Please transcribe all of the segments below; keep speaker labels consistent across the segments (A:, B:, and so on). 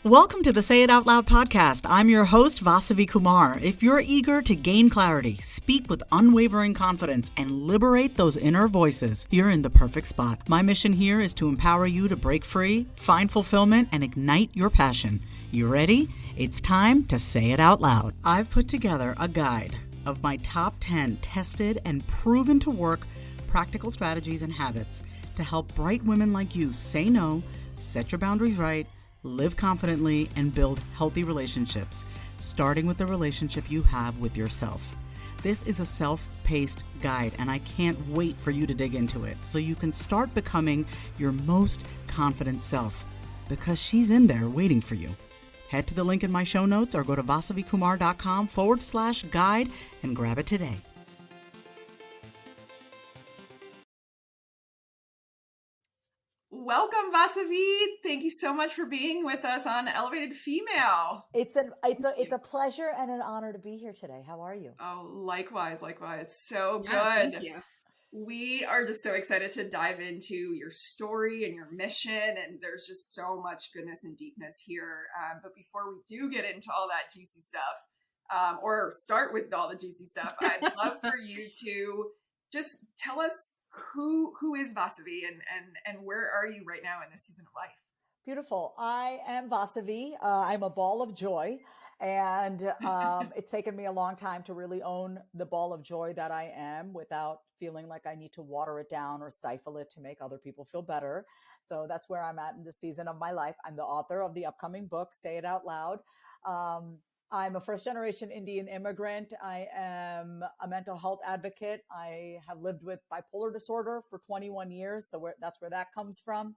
A: Welcome to the Say It Out Loud podcast. I'm your host, Vasavi Kumar. If you're eager to gain clarity, speak with unwavering confidence, and liberate those inner voices, you're in the perfect spot. My mission here is to empower you to break free, find fulfillment, and ignite your passion. You ready? It's time to say it out loud. I've put together a guide of my top 10 tested and proven to work practical strategies and habits to help bright women like you say no, set your boundaries right, live confidently, and build healthy relationships, starting with the relationship you have with yourself. This is a self-paced guide, and I can't wait for you to dig into it so you can start becoming your most confident self, because she's in there waiting for you. Head to the link in my show notes or go to vasavikumar.com/guide and grab it today.
B: Welcome, Vasavi. Thank you so much for being with us on Elevated Female.
C: It's a pleasure and an honor to be here today. How are you?
B: Oh, likewise. So good.
D: Thank you.
B: We are just so excited to dive into your story and your mission, and there's just so much goodness and deepness here. But before we do get into all that juicy stuff, or start with all the juicy stuff, I'd love for you to just tell us who is Vasavi and where are you right now in this season of life?
C: Beautiful. I am Vasavi. I'm a ball of joy, and it's taken me a long time to really own the ball of joy that I am without feeling like I need to water it down or stifle it to make other people feel better. So that's where I'm at in this season of my life. I'm the author of the upcoming book, Say It Out Loud. I'm a first-generation Indian immigrant. I am a mental health advocate. I have lived with bipolar disorder for 21 years, so that's where that comes from.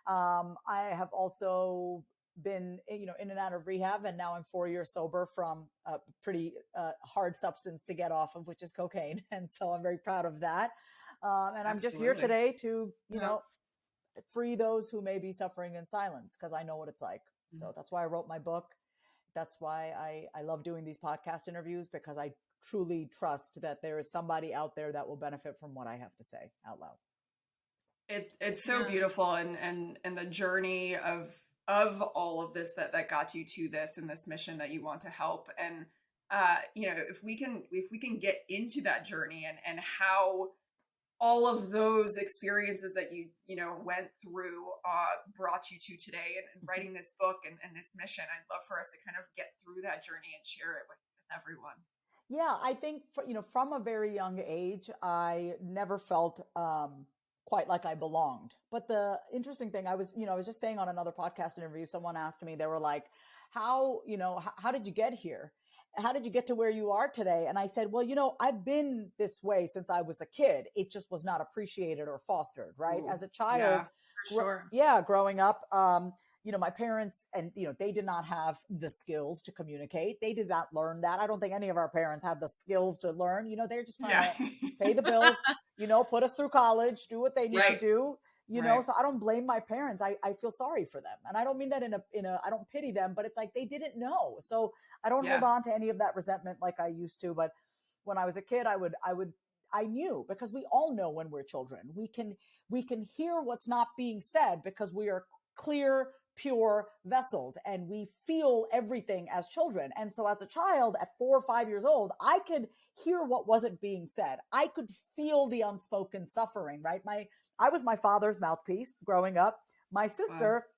C: I have also been, in and out of rehab, and now I'm 4 years sober from a pretty hard substance to get off of, which is cocaine, and so I'm very proud of that. And I'm just here today to, free those who may be suffering in silence, because I know what it's like. Mm-hmm. So that's why I wrote my book. That's why I love doing these podcast interviews, because I truly trust that there is somebody out there that will benefit from what I have to say out loud.
B: It's so beautiful, and the journey of all of this that got you to this and this mission that you want to help. And if we can get into that journey and how all of those experiences that you went through brought you to today and writing this book and this mission. I'd love for us to kind of get through that journey and share it with everyone.
C: Yeah, I think from a very young age, I never felt quite like I belonged. But the interesting thing, I was just saying on another podcast interview, someone asked me, they were like, how did you get here? How did you get to where you are today? And I said, well, I've been this way since I was a kid. It just was not appreciated or fostered, right? Ooh, as a child, growing up, my parents and, they did not have the skills to communicate. They did not learn that. I don't think any of our parents had the skills to learn, they're just trying to pay the bills, put us through college, do what they need to do. So I don't blame my parents. I feel sorry for them. And I don't mean that in a, I don't pity them, but it's like they didn't know. So I don't hold on to any of that resentment like I used to. But when I was a kid, I knew, because we all know when we're children, we can hear what's not being said because we are clear, pure vessels, and we feel everything as children. And so as a child at 4 or 5 years old, I could hear what wasn't being said. I could feel the unspoken suffering, right? I was my father's mouthpiece growing up. My sister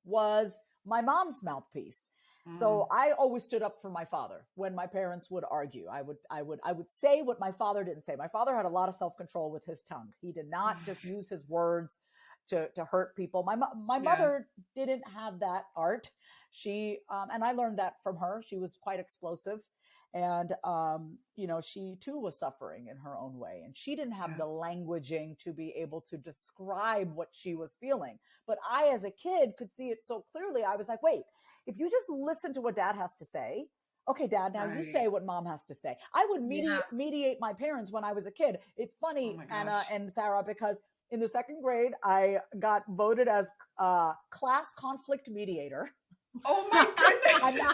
C: was my mom's mouthpiece. So I always stood up for my father when my parents would argue. I would say what my father didn't say. My father had a lot of self-control with his tongue. He did not just use his words to hurt people. My mother didn't have that art. She and I learned that from her. She was quite explosive. And, she too was suffering in her own way. And she didn't have the languaging to be able to describe what she was feeling. But I, as a kid, could see it so clearly. I was like, wait, if you just listen to what dad has to say, okay, dad, now you say what mom has to say. I would mediate my parents when I was a kid. It's funny, Anna and Sarah, because in the second grade, I got voted as class conflict mediator.
B: Oh my goodness.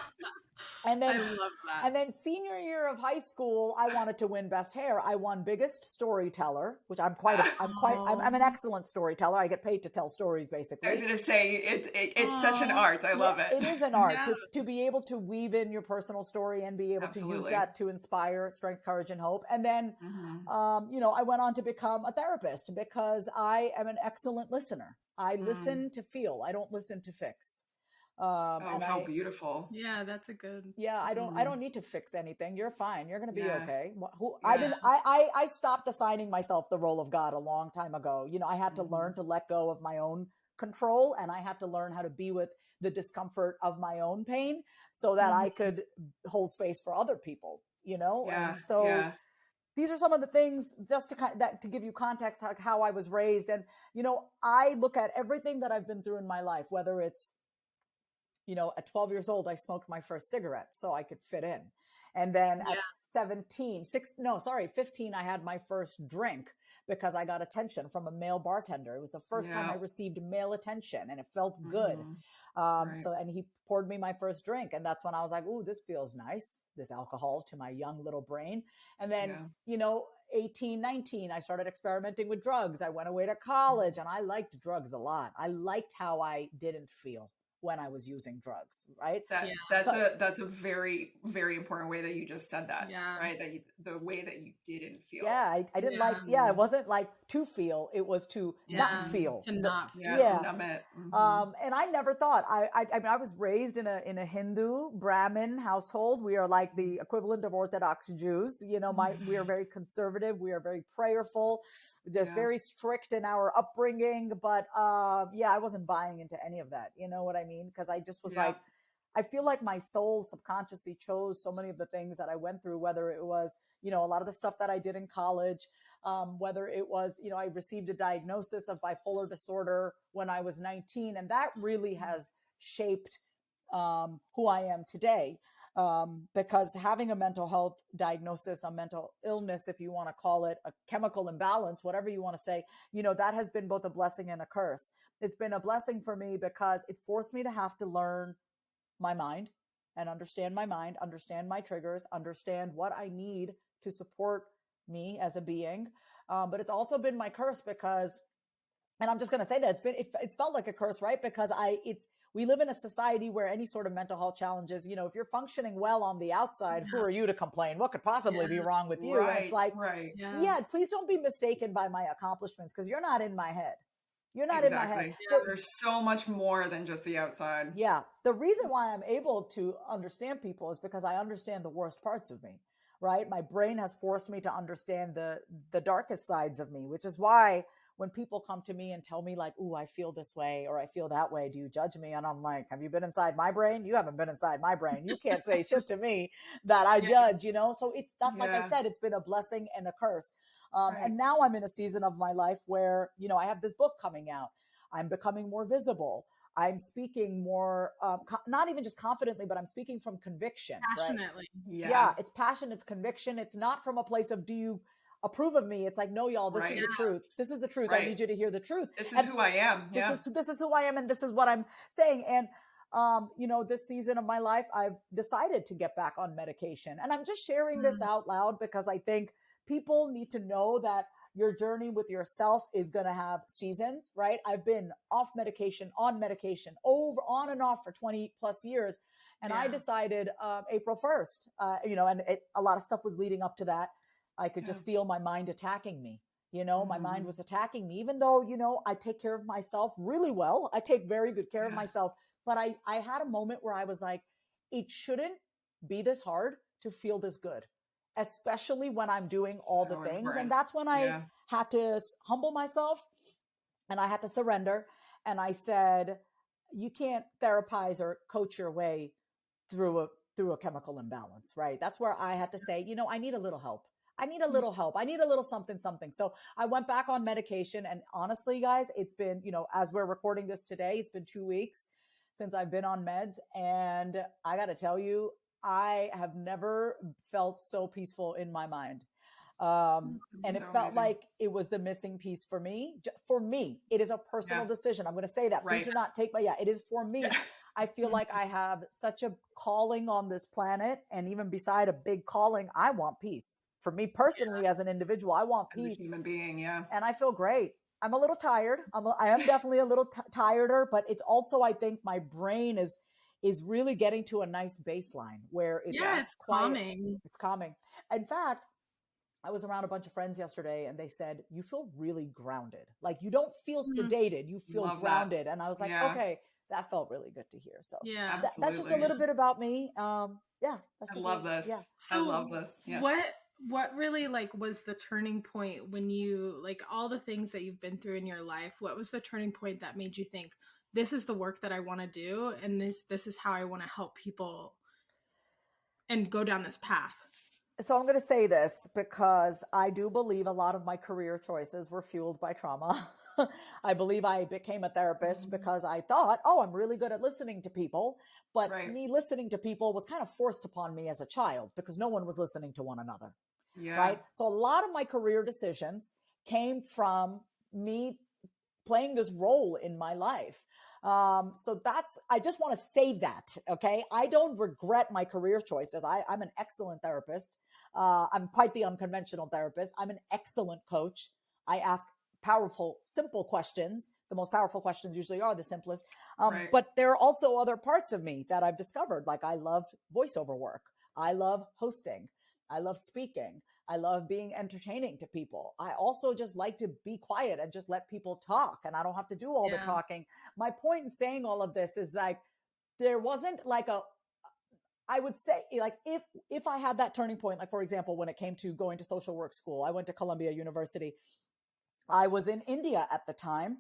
C: And then,
D: I love that.
C: and then senior year of high school, I wanted to win best hair. I won biggest storyteller, which I'm an excellent storyteller. I get paid to tell stories, basically.
B: I was going to say it's such an art. I love it.
C: It is an art to be able to weave in your personal story and be able to use that to inspire strength, courage, and hope. And then, I went on to become a therapist because I am an excellent listener. I listen to feel. I don't listen to fix.
B: How beautiful.
D: Yeah, that's a good.
C: Yeah, I don't need to fix anything. You're fine. You're going to be okay. I stopped assigning myself the role of God a long time ago. I had to learn to let go of my own control, and I had to learn how to be with the discomfort of my own pain so that I could hold space for other people, And so these are some of the things just to give you context how I was raised. And, I look at everything that I've been through in my life, whether it's, at 12 years old, I smoked my first cigarette so I could fit in. And then at 15, I had my first drink because I got attention from a male bartender. It was the first time I received male attention, and it felt good. And he poured me my first drink. And that's when I was like, ooh, this feels nice, this alcohol to my young little brain. And then, 18, 19, I started experimenting with drugs. I went away to college, and I liked drugs a lot. I liked how I didn't feel when I was using drugs, right?
B: That's a very, very important way that you just said that, right? The way that you didn't feel.
C: Yeah, I didn't it wasn't like to feel, it was to not feel.
D: To not
B: feel. To numb it.
C: And I never thought, I mean, I was raised in a Hindu Brahmin household. We are like the equivalent of Orthodox Jews. We are very conservative. We are very prayerful. Just very strict in our upbringing. But I wasn't buying into any of that. You know what I mean? Because I just was like, I feel like my soul subconsciously chose so many of the things that I went through, whether it was, a lot of the stuff that I did in college, whether it was, I received a diagnosis of bipolar disorder when I was 19. And that really has shaped who I am today. Because having a mental health diagnosis, a mental illness, if you want to call it, a chemical imbalance, whatever you want to say, that has been both a blessing and a curse. It's been a blessing for me because it forced me to have to learn my mind and understand my mind, understand my triggers, understand what I need to support me as a being. But it's also been my curse because, and I'm just going to say that it's felt like a curse, right? Because we live in a society where any sort of mental health challenges, if you're functioning well on the outside, who are you to complain? What could possibly be wrong with you?
B: Right,
C: and it's like, please don't be mistaken by my accomplishments because you're not in my head. You're not in my head.
B: There's so much more than just the outside.
C: Yeah. The reason why I'm able to understand people is because I understand the worst parts of me, right? My brain has forced me to understand the darkest sides of me, which is why when people come to me and tell me like, ooh, I feel this way or I feel that way, do you judge me? And I'm like, have you been inside my brain? You haven't been inside my brain. You can't say shit to me that I judge, So it's not, like I said, it's been a blessing and a curse. And now I'm in a season of my life where, I have this book coming out. I'm becoming more visible. I'm speaking more, not even just confidently, but I'm speaking from conviction.
D: Passionately.
C: Right? Yeah. It's passion. It's conviction. It's not from a place of, do you approve of me? It's like, no, y'all, this is the truth. This is the truth. I need you to hear the truth.
B: This is who I am.
C: This is who I am. And this is what I'm saying. And, this season of my life, I've decided to get back on medication. And I'm just sharing this out loud because I think people need to know that your journey with yourself is going to have seasons, right? I've been off medication, on medication, on and off for 20 plus years. And I decided April 1st, a lot of stuff was leading up to that. I could just feel my mind attacking me. My mind was attacking me, even though, I take care of myself really well. I take very good care of myself. But I had a moment where I was like, it shouldn't be this hard to feel this good, especially when I'm doing all the things. Important. And that's when I had to humble myself and I had to surrender. And I said, you can't therapize or coach your way through a chemical imbalance, right? That's where I had to say, I need a little help. I need a little help. I need a little something. So I went back on medication. And honestly, guys, it's been, as we're recording this today, it's been 2 weeks since I've been on meds. And I got to tell you, I have never felt so peaceful in my mind. And it felt like it was the missing piece for me. For me, it is a personal decision. I'm going to say that. Please do not take it is for me. I feel like I have such a calling on this planet. And even beside a big calling, I want peace. For me personally, as an individual, I want
B: As a
C: peace.
B: human being, yeah.
C: And I feel great. I'm a little tired. I am definitely a little tireder, but it's also, I think my brain is really getting to a nice baseline where it's
D: it's
C: quiet.
D: calming.
C: It's calming. In fact, I was around a bunch of friends yesterday and they said, you feel really grounded. Like you don't feel sedated, you feel
B: Love
C: grounded.
B: that.
C: And I was like,
B: Yeah.
C: okay, that felt really good to hear. So
D: Yeah.
C: that's just a little bit about me. Yeah. That's
B: I
C: just
B: love this.
C: Yeah.
D: So
B: I love this. Yeah.
D: what really like was the turning point when you, like, all the things that you've been through in your life, what was the turning point that made you think this is the work that I want to do and this is how I want to help people and go down this path?
C: So I'm going to say this because I do believe a lot of my career choices were fueled by trauma. I believe I became a therapist because I thought, oh, I'm really good at listening to people. But me listening to people was kind of forced upon me as a child because no one was listening to one another.
B: Yeah.
C: Right. So a lot of my career decisions came from me playing this role in my life. So I just want to say that. Okay. I don't regret my career choices. I'm an excellent therapist. I'm quite the unconventional therapist. I'm an excellent coach. I ask powerful, simple questions. The most powerful questions usually are the simplest. But there are also other parts of me that I've discovered. Like I love voiceover work. I love hosting. I love speaking. I love being entertaining to people. I also just like to be quiet and just let people talk. And I don't have to do all the talking. My point in saying all of this is like, there wasn't like I would say like, if I had that turning point, like for example, when it came to going to social work school, I went to Columbia University. I was in India at the time,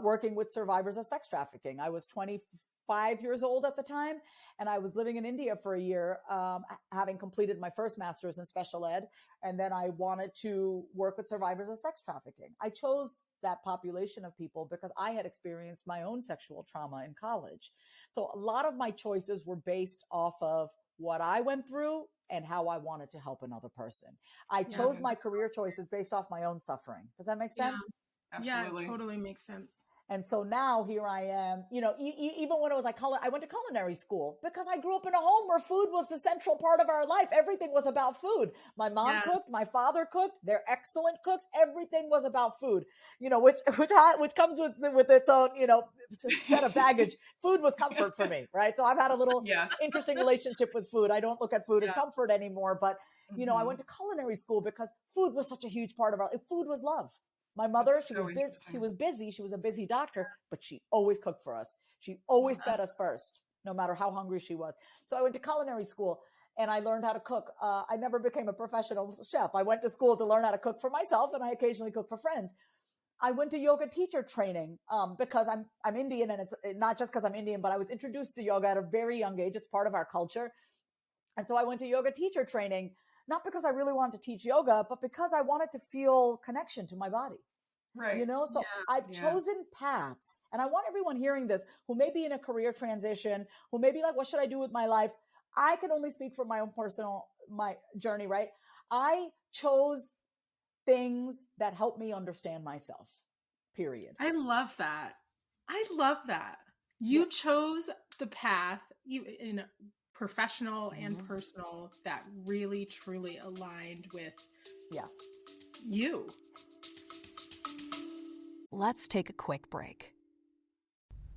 C: working with survivors of sex trafficking. I was 25 years old at the time, and I was living in India for a year, having completed my first master's in special ed. And then I wanted to work with survivors of sex trafficking. I chose that population of people because I had experienced my own sexual trauma in college. So a lot of my choices were based off of what I went through and how I wanted to help another person. I chose my career choices based off my own suffering. Does that make sense?
B: Absolutely.
D: Yeah, it totally makes sense.
C: And so now here I am, even when it was like, I went to culinary school because I grew up in a home where food was the central part of our life. Everything was about food. My mom cooked, my father cooked. They're excellent cooks. Everything was about food, which comes with its own, set of baggage. Food was comfort for me, right? So I've had a little interesting relationship with food. I don't look at food as comfort anymore, but I went to culinary school because food was such a huge part of food was love. My mother, she was busy. She was a busy doctor, but she always cooked for us. She always fed us first, no matter how hungry she was. So I went to culinary school and I learned how to cook. I never became a professional chef. I went to school to learn how to cook for myself, and I occasionally cook for friends. I went to yoga teacher training because I'm Indian, and it's not just because I'm Indian, but I was introduced to yoga at a very young age. It's part of our culture. And so I went to yoga teacher training, not because I really wanted to teach yoga, but because I wanted to feel connection to my body.
B: Right.
C: So I've chosen paths, and I want everyone hearing this who may be in a career transition, who may be like, what should I do with my life? I can only speak from my own my journey, right? I chose things that help me understand myself, period.
D: I love that. You chose the path in professional and personal that really, truly aligned with you.
E: Let's take a quick break.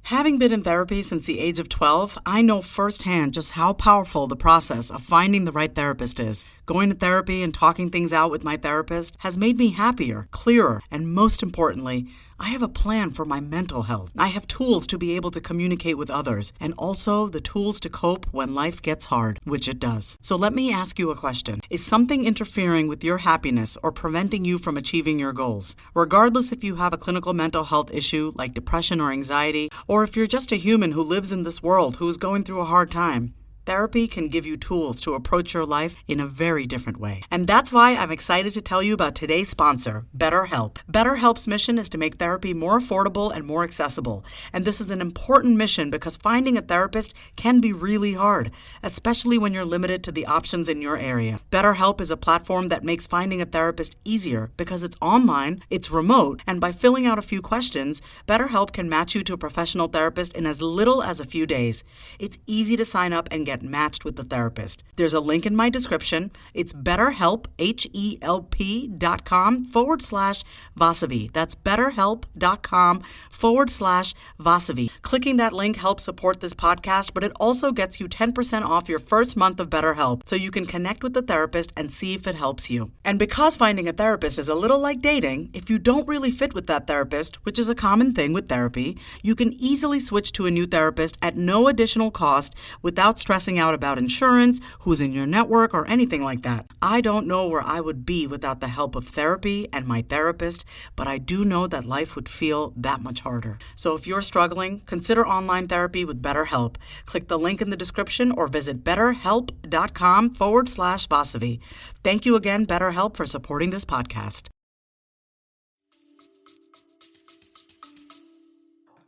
A: Having been in therapy since the age of 12, I know firsthand just how powerful the process of finding the right therapist is. Going to therapy and talking things out with my therapist has made me happier, clearer, and most importantly, I have a plan for my mental health. I have tools to be able to communicate with others, and also the tools to cope when life gets hard, which it does. So let me ask you a question. Is something interfering with your happiness or preventing you from achieving your goals? Regardless if you have a clinical mental health issue like depression or anxiety, or if you're just a human who lives in this world who is going through a hard time, Therapy can give you tools to approach your life in a very different way. And that's why I'm excited to tell you about today's sponsor, BetterHelp. BetterHelp's mission is to make therapy more affordable and more accessible. And this is an important mission because finding a therapist can be really hard, especially when you're limited to the options in your area. BetterHelp is a platform that makes finding a therapist easier because it's online, it's remote, and by filling out a few questions, BetterHelp can match you to a professional therapist in as little as a few days. It's easy to sign up and get matched with the therapist. There's a link in my description. It's BetterHelp, HELP.com/Vasavi. That's BetterHelp.com/Vasavi. Clicking that link helps support this podcast, but it also gets you 10% off your first month of BetterHelp, so you can connect with the therapist and see if it helps you. And because finding a therapist is a little like dating, if you don't really fit with that therapist, which is a common thing with therapy, you can easily switch to a new therapist at no additional cost without stressing out about insurance, who's in your network, or anything like that. I don't know where I would be without the help of therapy and my therapist, but I do know that life would feel that much harder. So if you're struggling, consider online therapy with BetterHelp. Click the link in the description or visit betterhelp.com/Vasavi. Thank you again, BetterHelp, for supporting this podcast.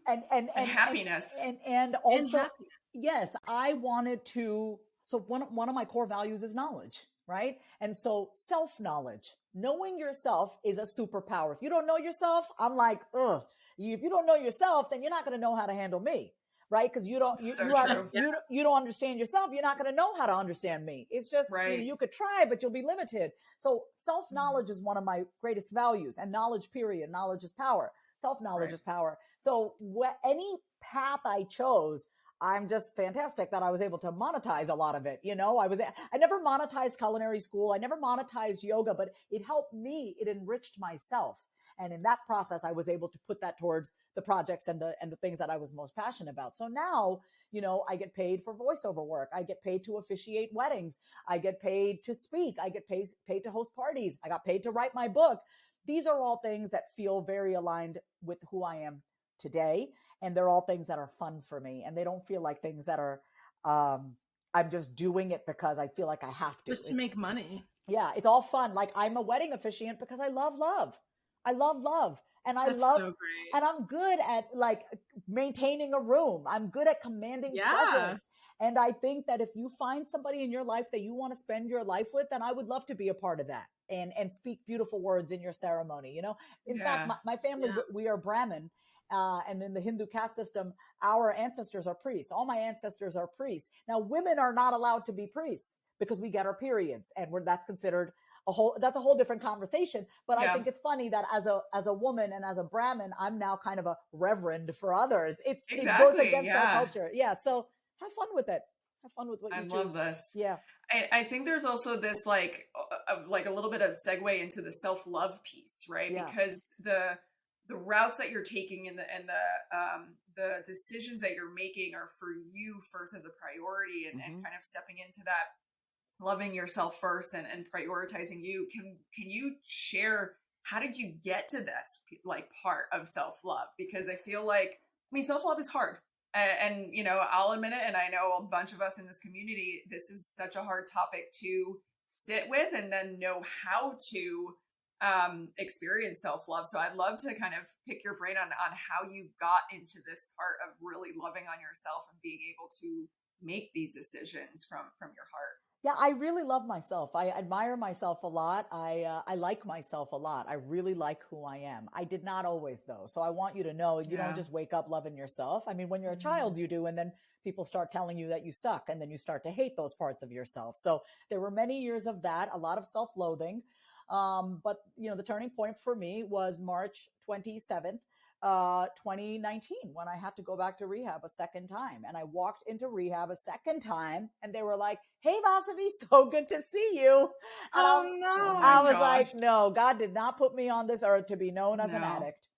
C: And
B: happiness.
C: And also,
D: And happiness.
C: yes, I wanted to. So one of my core values is knowledge, right? And so self-knowledge, knowing yourself is a superpower. If you don't know yourself, I'm like, ugh. If you don't know yourself, then you're not going to know how to handle me, right? Because you don't understand yourself. You're not going to know how to understand me. It's just
B: right.
C: You could try, but you'll be limited. So self-knowledge is one of my greatest values, and knowledge. Period. Knowledge is power. Self-knowledge is power. So any path I chose, I'm just fantastic that I was able to monetize a lot of it. I never monetized culinary school. I never monetized yoga, but it helped me. It enriched myself. And in that process, I was able to put that towards the projects and the things that I was most passionate about. So now, I get paid for voiceover work. I get paid to officiate weddings. I get paid to speak. I get paid to host parties. I got paid to write my book. These are all things that feel very aligned with who I am today. And they're all things that are fun for me. And they don't feel like things that are, I'm just doing it because I feel like I have to.
D: Just to make money.
C: Yeah, it's all fun. Like I'm a wedding officiant because I love love. I love love. And
D: That's so great.
C: and I'm good at like maintaining a room. I'm good at commanding presence. And I think that if you find somebody in your life that you want to spend your life with, then I would love to be a part of that and speak beautiful words in your ceremony. In fact, my family, we are Brahmin. And in the Hindu caste system, our ancestors are priests. All my ancestors are priests. Now, women are not allowed to be priests because we get our periods, and that's considered that's a whole different conversation. But I think it's funny that as a woman and as a Brahmin, I'm now kind of a reverend for others. It goes against our culture. Yeah. So have fun with it. Have fun with what you choose.
B: I love this.
C: Yeah.
B: I think there's also this like a little bit of segue into the self-love piece, right? Yeah. Because the routes that you're taking and the decisions that you're making are for you first as a priority and kind of stepping into that loving yourself first and prioritizing you. Can you share, how did you get to this like part of self-love? Because I feel like, self-love is hard. And, I'll admit it. And I know a bunch of us in this community, this is such a hard topic to sit with and then know how to experience self-love. So I'd love to kind of pick your brain on how you got into this part of really loving on yourself and being able to make these decisions from your heart.
C: Yeah, I really love myself. I admire myself a lot. I like myself a lot. I really like who I am. I did not always, though. So I want you to know you don't just wake up loving yourself. When you're a child, you do. And then people start telling you that you suck. And then you start to hate those parts of yourself. So there were many years of that, a lot of self-loathing. But, the turning point for me was March 27th. 2019, when I had to go back to rehab a second time. And I walked into rehab a second time and they were like, "Hey, Vasavi, so good to see you." And I was like, no, God did not put me on this earth to be known as an addict.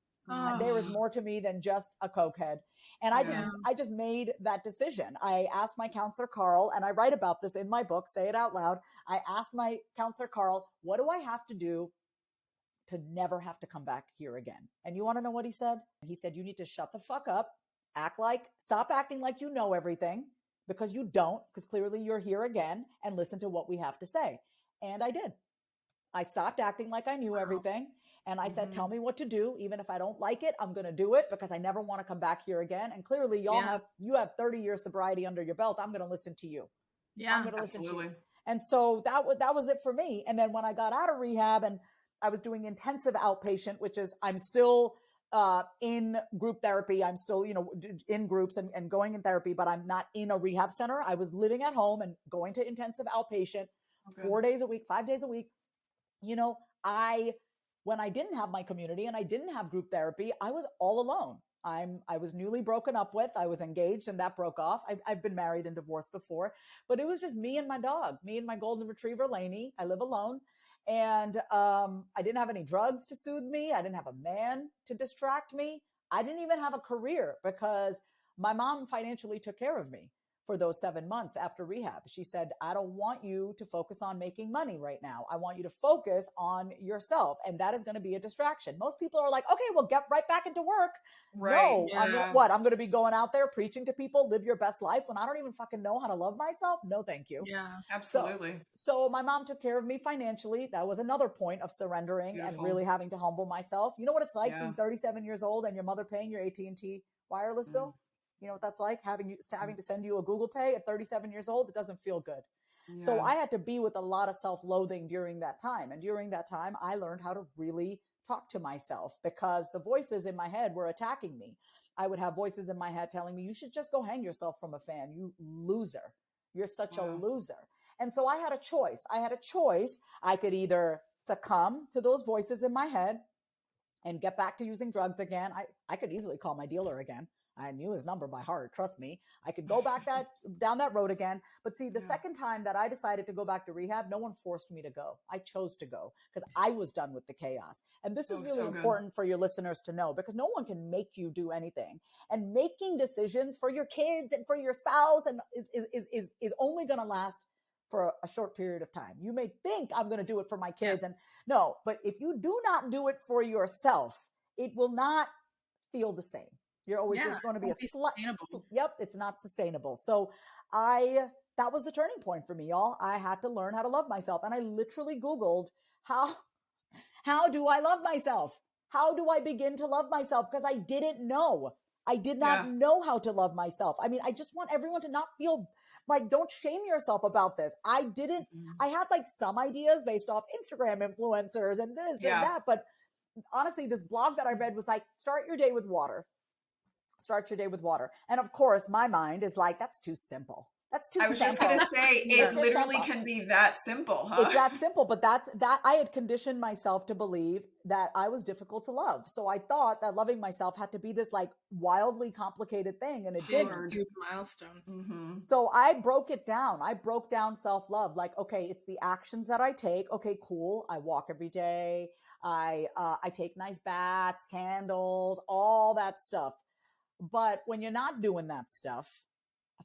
C: There was more to me than just a cokehead. And I just made that decision. I asked my counselor, Carl, and I write about this in my book, Say It Out Loud. I asked my counselor, Carl, what do I have to do to never have to come back here again? And you want to know what he said? He said, you need to shut the fuck up, stop acting like you know everything, because you don't, because clearly you're here again, and listen to what we have to say. And I did. I stopped acting like I knew everything. And I said, tell me what to do. Even if I don't like it, I'm going to do it because I never want to come back here again. And clearly you have 30 years sobriety under your belt. I'm going to listen to you.
D: Yeah,
C: I'm going to listen to you. And so that was it for me. And then when I got out of rehab and I was doing intensive outpatient, which is I'm still in group therapy. I'm still, in groups and going in therapy, but I'm not in a rehab center. I was living at home and going to intensive outpatient 4 days a week, 5 days a week. When I didn't have my community and I didn't have group therapy, I was all alone. I was newly broken up with. I was engaged and that broke off. I've been married and divorced before, but it was just me and my dog, me and my golden retriever, Lainey. I live alone. And I didn't have any drugs to soothe me. I didn't have a man to distract me. I didn't even have a career because my mom financially took care of me for those 7 months after rehab. She said, I don't want you to focus on making money right now. I want you to focus on yourself. And that is going to be a distraction. Most people are like, okay, well, get right back into work.
B: Right.
C: No, I'm going to be going out there preaching to people, live your best life when I don't even fucking know how to love myself? No, thank you.
D: Yeah,
B: absolutely.
C: So my mom took care of me financially. That was another point of surrendering and really having to humble myself. You know what it's like being 37 years old and your mother paying your AT&T wireless bill? You know what that's like? Having to send you a Google Pay at 37 years old? It doesn't feel good. Yeah. So I had to be with a lot of self-loathing during that time. And during that time, I learned how to really talk to myself because the voices in my head were attacking me. I would have voices in my head telling me, you should just go hang yourself from a fan. You loser. You're such a loser. And so I had a choice. I could either succumb to those voices in my head and get back to using drugs again. I could easily call my dealer again. I knew his number by heart. Trust me. I could go back down that road again. But see, the second time that I decided to go back to rehab, no one forced me to go. I chose to go because I was done with the chaos. And this is really important for your listeners to know because no one can make you do anything. And making decisions for your kids and for your spouse and is only going to last for a short period of time. You may think I'm going to do it for my kids and no, but if you do not do it for yourself, it will not feel the same. You're always just going to be it's not sustainable. So that was the turning point for me, y'all. I had to learn how to love myself. And I literally Googled how do I love myself? How do I begin to love myself? Because I didn't know. I did not know how to love myself. I mean, I just want everyone to not feel like, don't shame yourself about this. I had like some ideas based off Instagram influencers and this and that. But honestly, this blog that I read was like, start your day with water. Start your day with water. And of course, my mind is like, that's too simple. That's too simple.
B: I was just going to say, it literally can be that simple, huh?
C: It's that simple, but that I had conditioned myself to believe that I was difficult to love. So I thought that loving myself had to be this like wildly complicated thing. And it didn't.
D: Huge milestone. Mm-hmm.
C: So I broke it down. I broke down self-love. Like, okay, it's the actions that I take. Okay, cool. I walk every day. I take nice baths, candles, all that stuff. But when you're not doing that stuff,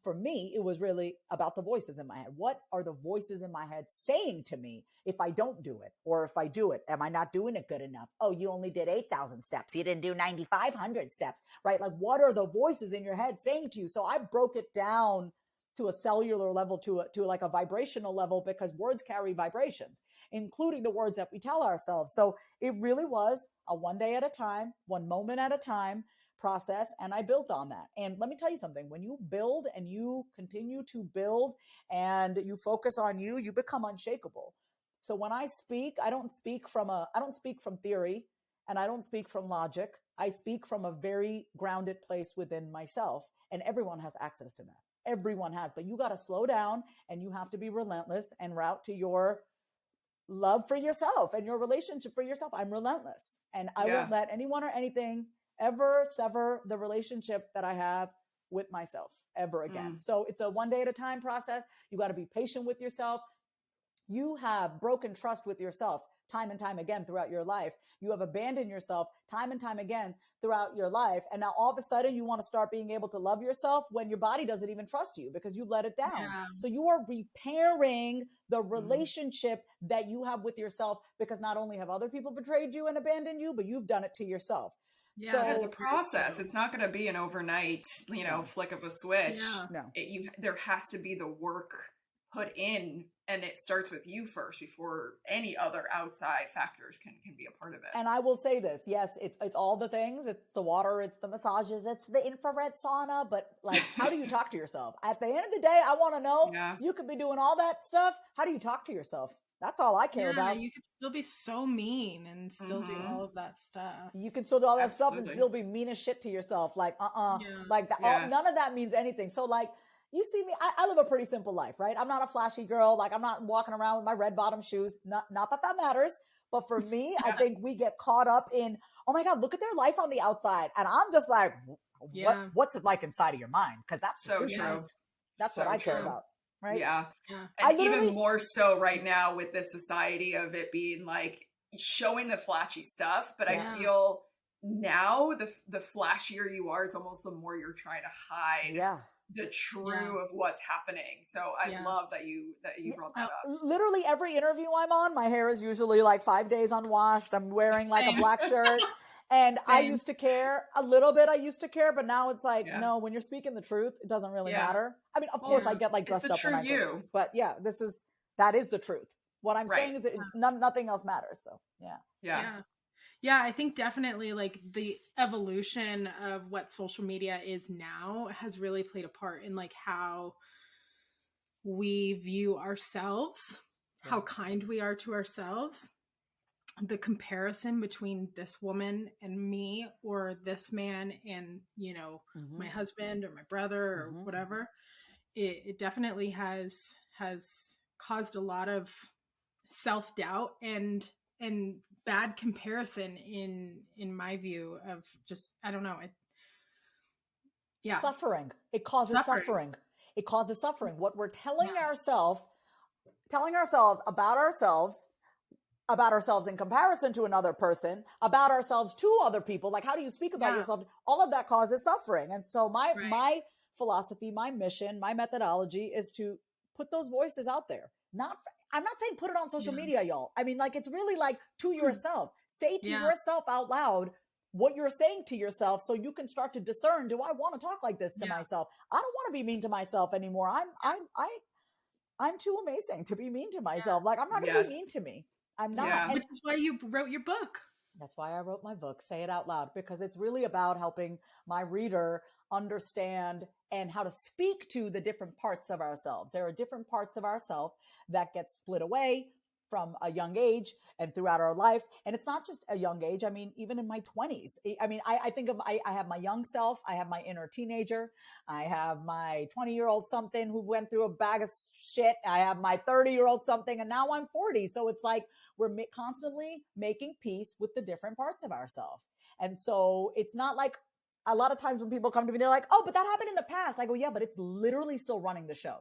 C: for me, it was really about the voices in my head. What are the voices in my head saying to me if I don't do it? Or if I do it, am I not doing it good enough? Oh, you only did 8,000 steps. You didn't do 9,500 steps, right? Like, what are the voices in your head saying to you? So I broke it down to a cellular level, to like a vibrational level, because words carry vibrations, including the words that we tell ourselves. So it really was a one day at a time, one moment at a time process. And I built on that. And let me tell you something, when you build and you continue to build and you focus on you, you become unshakable. So when I speak, I don't speak from theory and I don't speak from logic. I speak from a very grounded place within myself, and everyone has access to that. Everyone has, but you got to slow down and you have to be relentless and route to your love for yourself and your relationship for yourself. I'm relentless and I won't let anyone or anything ever sever the relationship that I have with myself ever again. So it's a one day at a time process. You got to be patient with yourself. You have broken trust with yourself time and time again throughout your life. You have abandoned yourself time and time again throughout your life. And now all of a sudden you want to start being able to love yourself when your body doesn't even trust you because you've let it down. Yeah. So you are repairing the relationship that you have with yourself, because not only have other people betrayed you and abandoned you, but you've done it to yourself.
D: Yeah.
C: So
B: It's a process. It's not going to be an overnight, flick of a switch.
D: Yeah.
C: no.
B: There has to be the work put in, and it starts with you first before any other outside factors can be a part of it.
C: And I will say this, yes, it's all the things. It's the water, it's the massages, it's the infrared sauna, but like, how do you talk to yourself? At the end of the day, I want to know, you could be doing all that stuff. How do you talk to yourself? That's all I care about.
D: You could still be so mean and still do all of that stuff.
C: You can still do all that stuff and still be mean as shit to yourself. Like, like that. None of that means anything. So like, you see me, I live a pretty simple life, right? I'm not a flashy girl. Like, I'm not walking around with my red bottom shoes. Not that matters. But for me, I think we get caught up in, oh my God, look at their life on the outside. And I'm just like, what's it like inside of your mind? Because that's
B: so true.
C: That's what I care about. Right?
B: Yeah. And even more so right now with this society of it being like showing the flashy stuff. But I feel now the flashier you are, it's almost the more you're trying to hide the true of what's happening. So I love that you brought that up.
C: Literally every interview I'm on, my hair is usually like 5 days unwashed. I'm wearing like a black shirt. And I used to care a little bit. But now it's like, no, when you're speaking the truth, it doesn't really matter. I mean, of course I get like dressed up when I do, but that is the truth. What I'm saying is that nothing else matters. So
D: yeah, I think definitely like the evolution of what social media is now has really played a part in like how we view ourselves, how kind we are to ourselves. The comparison between this woman and me, or this man and, my husband or my brother or whatever, it definitely has caused a lot of self-doubt and bad comparison in my view of just, I don't know.
C: Suffering. It causes suffering. It causes suffering. What we're telling ourselves about ourselves in comparison to another person, about ourselves to other people. Like, how do you speak about yourself? All of that causes suffering. And so my philosophy, my mission, my methodology is to put those voices out there. I'm not saying put it on social media, y'all. I mean, like, it's really like to yourself. Say to yourself out loud what you're saying to yourself, so you can start to discern, do I want to talk like this to myself? I don't want to be mean to myself anymore. I'm too amazing to be mean to myself. Like, I'm not going to be mean to me. I'm not.
D: Which is why you wrote your book.
C: That's why I wrote my book, Say It Out Loud, because it's really about helping my reader understand and how to speak to the different parts of ourselves. There are different parts of ourselves that get split away from a young age and throughout our life. And it's not just a young age. I mean, even in my 20s, I mean, I think of, I have my young self, I have my inner teenager, I have my 20-year-old something who went through a bag of shit. I have my 30-year-old something, and now I'm 40. So it's like, we're constantly making peace with the different parts of ourselves. And so it's not like, a lot of times when people come to me, they're like, oh, but that happened in the past. I go, yeah, but it's literally still running the show.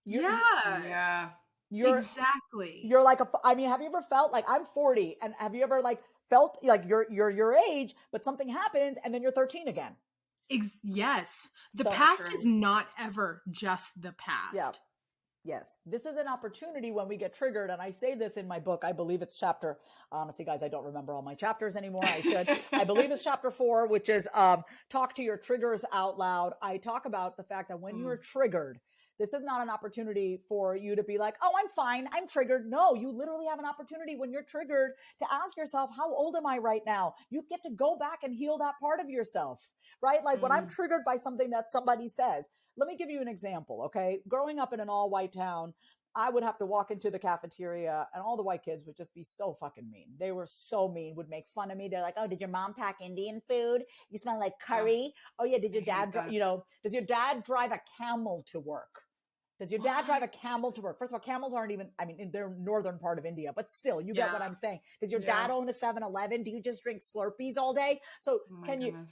C: You're like, I mean, have you ever felt like, I'm 40, and have you ever like felt like you're your age, but something happens and then you're 13 again?
D: Yes. The past is not ever just the past.
C: Yeah. Yes. This is an opportunity when we get triggered. And I say this in my book. I believe it's chapter, honestly, guys, I don't remember all my chapters anymore. I should. I believe it's chapter 4, which is talk to your triggers out loud. I talk about the fact that when you're triggered, this is not an opportunity for you to be like, oh, I'm fine, I'm triggered. No, you literally have an opportunity when you're triggered to ask yourself, how old am I right now? You get to go back and heal that part of yourself, right? Like when I'm triggered by something that somebody says, let me give you an example, okay? Growing up in an all-white town, I would have to walk into the cafeteria and all the white kids would just be so fucking mean. They were so mean, would make fun of me. They're like, oh, did your mom pack Indian food? You smell like curry. Oh yeah, did your dad, does your dad drive a camel to work? Does your dad drive a camel to work? First of all, camels aren't even, I mean, in their northern part of India, but still, you get what I'm saying. Does your dad own a 7-Eleven? Do you just drink Slurpees all day? So can you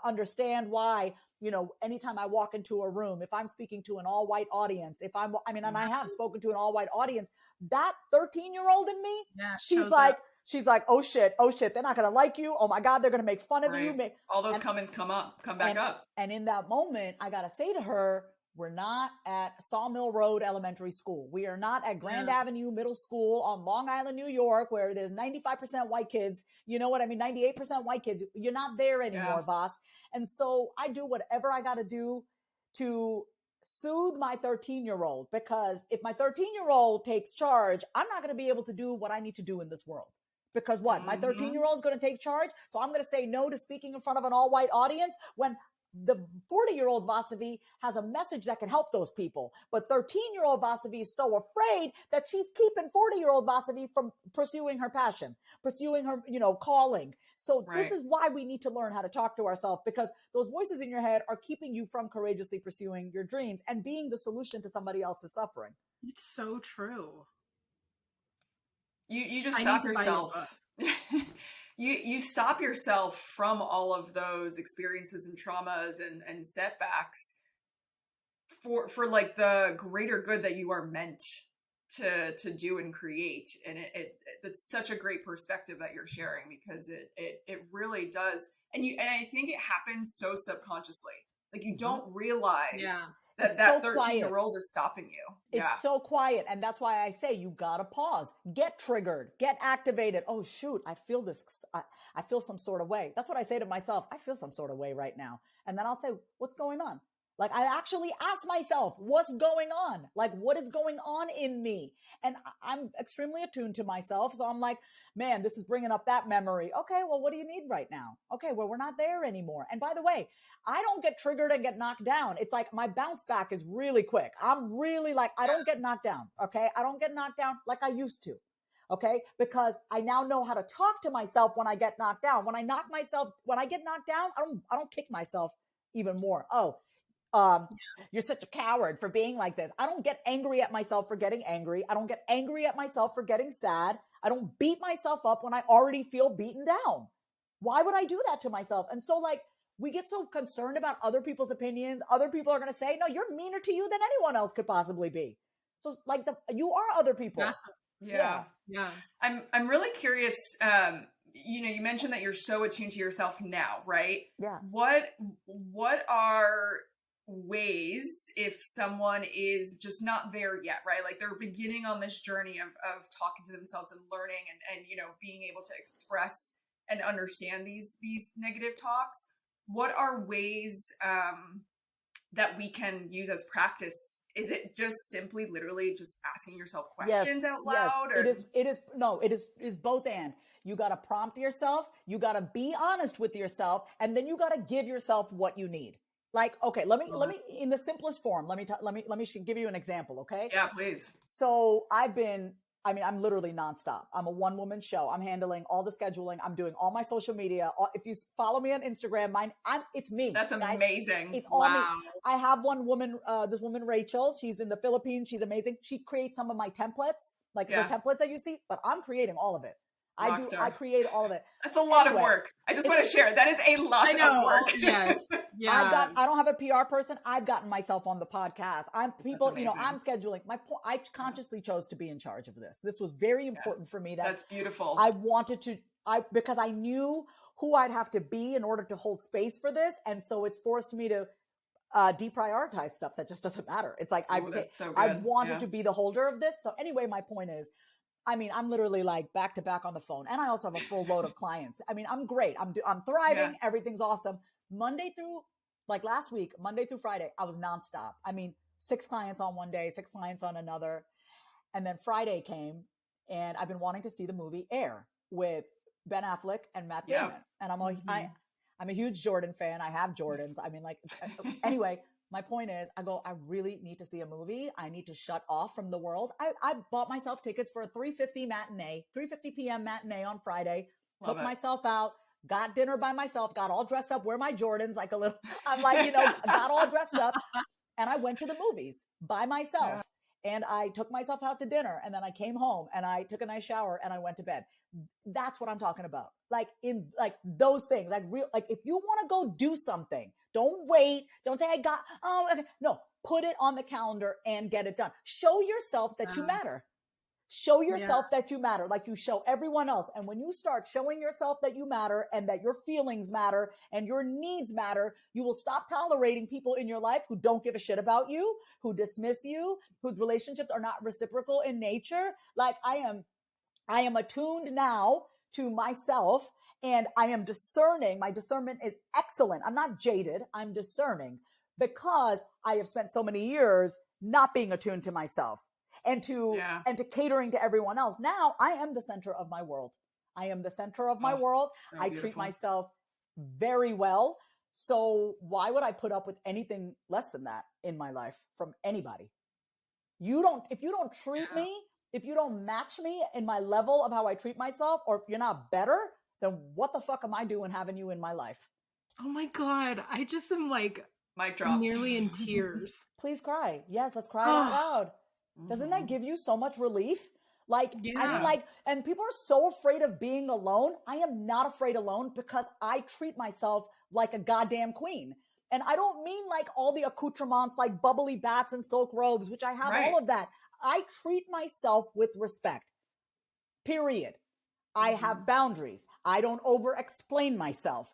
C: understand why, anytime I walk into a room, if I'm speaking to an all white audience, and I have spoken to an all white audience, that 13-year-old in me, she's like, oh shit, they're not going to like you. Oh my God, they're going to make fun of you.
B: All those comments come back up.
C: And in that moment, I got to say to her, We're not at Sawmill Road Elementary School. We are not at Grand
D: Yeah.
C: Avenue Middle School on Long Island, New York, where there's 95% white kids. You know what I mean? 98% white kids. You're not there anymore, Vas. And so I do whatever I got to do to soothe my 13-year-old, because if my 13-year-old takes charge, I'm not going to be able to do what I need to do in this world. Because what? My 13-year-old is going to take charge. So I'm going to say no to speaking in front of an all-white audience when the 40-year-old Vasavi has a message that can help those people. But 13-year-old Vasavi is so afraid that she's keeping 40-year-old Vasavi from pursuing her passion, pursuing her, calling. So This is why we need to learn how to talk to ourselves, because those voices in your head are keeping you from courageously pursuing your dreams and being the solution to somebody else's suffering.
D: It's so true.
B: You just stop yourself. You stop yourself from all of those experiences and traumas and setbacks for like the greater good that you are meant to do and create. And it's such a great perspective that you're sharing, because it really does. And I think it happens so subconsciously. Like you don't realize that 13-year-old is stopping you.
C: It's so quiet. And that's why I say you got to pause, get triggered, get activated. Oh, shoot, I feel this. I feel some sort of way. That's what I say to myself. I feel some sort of way right now. And then I'll say, what's going on? Like I actually ask myself, what's going on? Like, what is going on in me? And I'm extremely attuned to myself. So I'm like, man, this is bringing up that memory. Okay, well, what do you need right now? Okay, well, we're not there anymore. And by the way, I don't get triggered and get knocked down. It's like my bounce back is really quick. I'm really like, I don't get knocked down. Okay. I don't get knocked down like I used to. Okay. Because I now know how to talk to myself when I get knocked down. When I get knocked down, I don't kick myself even more. You're such a coward for being like this. I don't get angry at myself for getting angry. I don't get angry at myself for getting sad. I don't beat myself up when I already feel beaten down. Why would I do that to myself? And so like, we get so concerned about other people's opinions. Other people are going to say, no, you're meaner to you than anyone else could possibly be. So like you are other people.
B: Yeah. I'm really curious. You mentioned that you're so attuned to yourself now, right?
C: Yeah.
B: What are ways if someone is just not there yet, right? Like they're beginning on this journey of talking to themselves and learning and being able to express and understand these negative talks. What are ways that we can use as practice? Is it just simply literally just asking yourself questions out loud?
C: Yes, it is both and. You got to prompt yourself. You got to be honest with yourself. And then you got to give yourself what you need. Like, okay, let me, in the simplest form, let me give you an example. Okay.
B: Yeah, please.
C: So I'm literally nonstop. I'm a one-woman show. I'm handling all the scheduling. I'm doing all my social media. If you follow me on Instagram, it's me.
B: That's amazing.
C: It's all me. I have one woman, this woman, Rachel. She's in the Philippines. She's amazing. She creates some of my templates, like the templates that you see, but I'm creating all of it. I create all of it.
B: That's a lot of work. I just want to share. That is a lot of work.
D: Yes. Yeah.
C: I don't have a PR person. I've gotten myself on the podcast. I'm scheduling. I consciously chose to be in charge of this. This was very important for me.
B: That's beautiful.
C: I wanted to, because I knew who I'd have to be in order to hold space for this. And so it's forced me to deprioritize stuff that just doesn't matter. It's like, I wanted to be the holder of this. So anyway, my point is, I'm literally like back to back on the phone, and I also have a full load of clients. I'm great. I'm thriving. Yeah. Everything's awesome. Last week, Monday through Friday, I was nonstop. 6 clients on one day, 6 clients on another. And then Friday came, and I've been wanting to see the movie Air with Ben Affleck and Matt Damon. And I'm a huge Jordan fan. I have Jordans. Anyway, my point is, I really need to see a movie. I need to shut off from the world. I bought myself tickets for a 3:50 p.m. matinee on Friday, took myself out, got dinner by myself, got all dressed up, wear my Jordans got all dressed up. And I went to the movies by myself. Yeah. And I took myself out to dinner, and then I came home and I took a nice shower and I went to bed. That's what I'm talking about. Those things, if you want to go do something, don't wait. Don't say okay. No, put it on the calendar and get it done. Show yourself that you matter. Show yourself that you matter, like you show everyone else. And when you start showing yourself that you matter and that your feelings matter and your needs matter, you will stop tolerating people in your life who don't give a shit about you, who dismiss you, whose relationships are not reciprocal in nature. Like I am attuned now to myself, and I am discerning. My discernment is excellent. I'm not jaded. I'm discerning because I have spent so many years not being attuned to myself and to catering to everyone else. Now I am the center of my world. I am the center of my world.
B: So
C: I treat myself very well. So why would I put up with anything less than that in my life from anybody? If you don't treat me, if you don't match me in my level of how I treat myself, or if you're not better, then what the fuck am I doing having you in my life?
D: Oh my God. I just am like
B: mic drop.
D: Nearly in tears.
C: Please cry. Yes, let's cry out loud. Doesn't that give you so much relief? Like, I mean, like, and people are so afraid of being alone. I am not afraid alone because I treat myself like a goddamn queen. And I don't mean like all the accoutrements, like bubbly bats and silk robes, which I have all of that. I treat myself with respect. Period. I have boundaries. I don't over explain myself.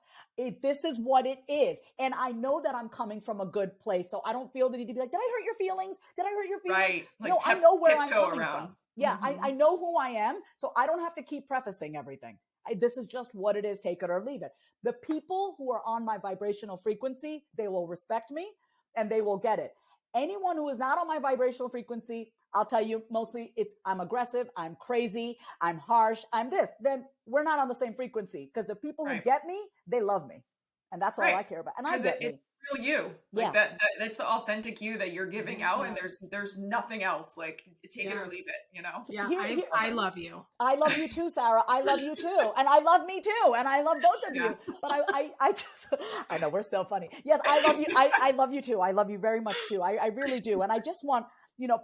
C: This is what it is. And I know that I'm coming from a good place. So I don't feel the need to be like, did I hurt your feelings? Did I hurt your feelings?
B: Right. Like
C: no, I know where I'm coming
B: around.
C: from. Yeah, I know who I am. So I don't have to keep prefacing everything. This is just what it is. Take it or leave it. The people who are on my vibrational frequency, they will respect me and they will get it. Anyone who is not on my vibrational frequency, I'll tell you, mostly it's I'm aggressive, I'm crazy, I'm harsh, I'm this. Then we're not on the same frequency because the people who get me, they love me. And that's all I care about. And I get me.
B: It's real you. Like that's the authentic you that you're giving out. And there's nothing else. Like take it or leave it, you know?
D: Yeah, I love you.
C: I love you too, Sarah. I love you too. And I love me too. And I love both of you. But I know we're so funny. Yes, I love you. I love you too. I love you very much too. I really do. And I just want,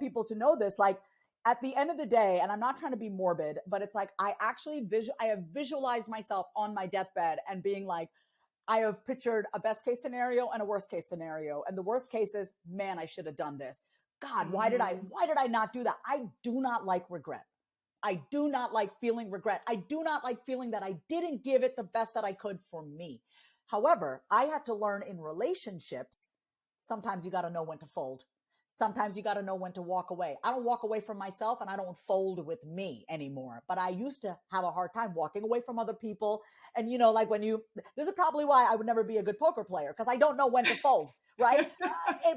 C: people to know this, like at the end of the day, and I'm not trying to be morbid, but it's like, I have visualized myself on my deathbed and being like, I have pictured a best case scenario and a worst case scenario. And the worst case is, man, I should have done this. God, why did I not do that? I do not like regret. I do not like feeling regret. I do not like feeling that I didn't give it the best that I could for me. However, I had to learn in relationships, sometimes you got to know when to fold. Sometimes you got to know when to walk away. I don't walk away from myself and I don't fold with me anymore. But I used to have a hard time walking away from other people. And, like this is probably why I would never be a good poker player because I don't know when to fold, right?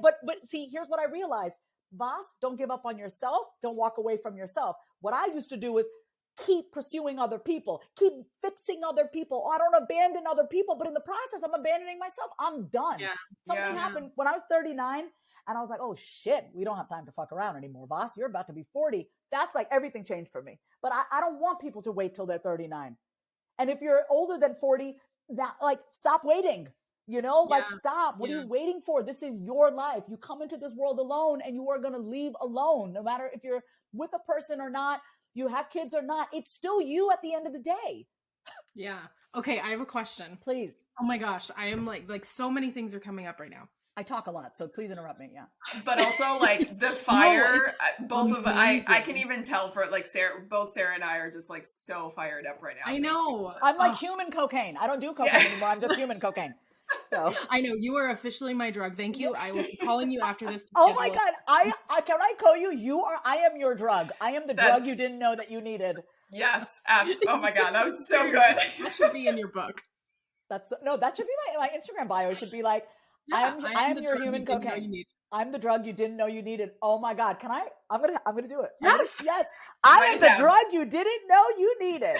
C: But see, here's what I realized. Vas, don't give up on yourself. Don't walk away from yourself. What I used to do is keep pursuing other people, keep fixing other people. Oh, I don't abandon other people, but in the process, I'm abandoning myself. I'm done. Something happened when I was 39. And I was like, oh shit, we don't have time to fuck around anymore. Vas, you're about to be 40. That's like everything changed for me. But I don't want people to wait till they're 39. And if you're older than 40, that like stop waiting, stop. What are you waiting for? This is your life. You come into this world alone and you are going to leave alone. No matter if you're with a person or not, you have kids or not, it's still you at the end of the day.
D: Yeah. Okay. I have a question.
C: Please.
D: Oh my gosh. I am like so many things are coming up right now.
C: I talk a lot, so please interrupt me. Yeah.
B: But also like the fire, both of I can even tell for like both Sarah and I are just like so fired up right now.
D: I know.
C: I'm like human cocaine. I don't do cocaine anymore. I'm just human cocaine. So
D: I know you are officially my drug. Thank you. I will be calling you after this.
C: Oh my God. I can I call you? I am your drug. I am the drug you didn't know that you needed.
B: Yes. Oh my God. That was so good.
D: That should be in your book.
C: That should be my Instagram bio. Should be like, I am your human cocaine. I'm the drug you didn't know you needed. Oh my God. I'm gonna do it.
D: Yes.
C: Yes. I am the drug you didn't know you needed.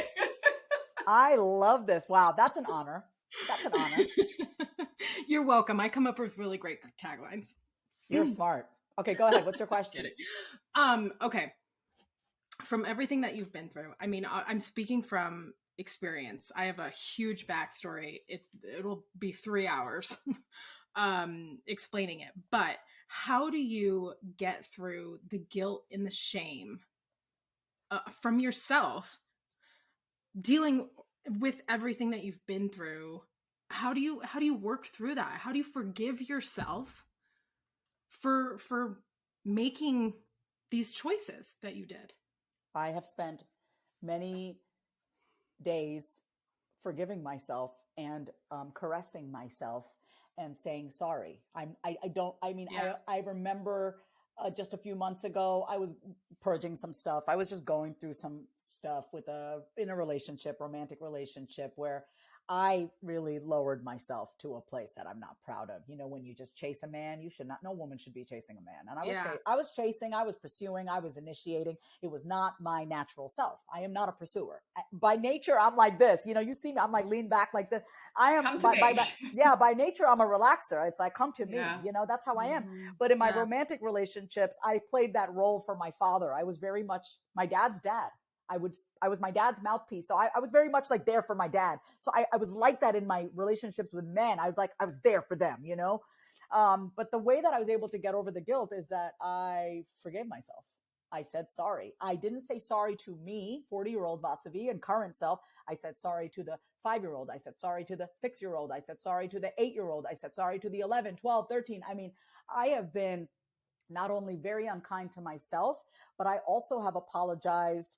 C: I love this. Wow. That's an honor. That's an honor.
D: You're welcome. I come up with really great taglines.
C: You're smart. Okay, go ahead. What's your question?
D: Okay. From everything that you've been through, I mean, I'm speaking from experience. I have a huge backstory. It'll be 3 hours explaining it. But how do you get through the guilt and the shame from yourself, dealing with everything that you've been through? How do you work through that? How do you forgive yourself for making these choices that you did?
C: I have spent many days forgiving myself and caressing myself and saying sorry. I don't, I mean,
D: Yeah.
C: I remember just a few months ago, I was purging some stuff. I was just going through some stuff in a relationship, romantic relationship, where I really lowered myself to a place that I'm not proud of. You know, when you just chase a man, no woman should be chasing a man. And
D: Yeah.
C: I was chasing, I was pursuing, I was initiating. It was not my natural self. I am not a pursuer. By nature, I'm like this. You know, you see me, I'm like lean back like this. I am
B: Come to me.
C: by nature, I'm a relaxer. It's like, come to me,
B: Yeah.
C: you know, that's how I am.
D: Mhm.
C: But in my
D: Yeah.
C: romantic relationships, I played that role for my father. I was very much my dad's dad. I was my dad's mouthpiece. So I was very much like there for my dad. So I was like that in my relationships with men. I was there for them, you know? But the way that I was able to get over the guilt is that I forgave myself. I said sorry. I didn't say sorry to me, 40-year-old Vasavi and current self. I said sorry to the 5-year-old. I said sorry to the 6-year-old. I said sorry to the 8-year-old. I said sorry to the 11, 12, 13. I mean, I have been not only very unkind to myself, but I also have apologized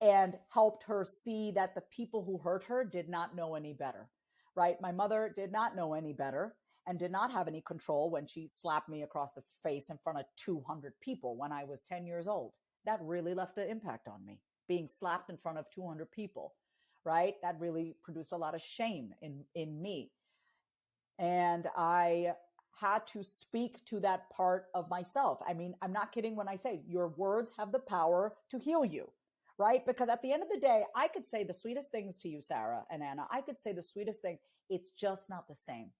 C: and helped her see that the people who hurt her did not know any better, right? My mother did not know any better and did not have any control when she slapped me across the face in front of 200 people when I was 10 years old. That really left an impact on me, being slapped in front of 200 people, right? That really produced a lot of shame in me. And I had to speak to that part of myself. I mean, I'm not kidding when I say your words have the power to heal you, right? Because at the end of the day, I could say the sweetest things to you, Sarah and Anna. I could say the sweetest things. It's just not the same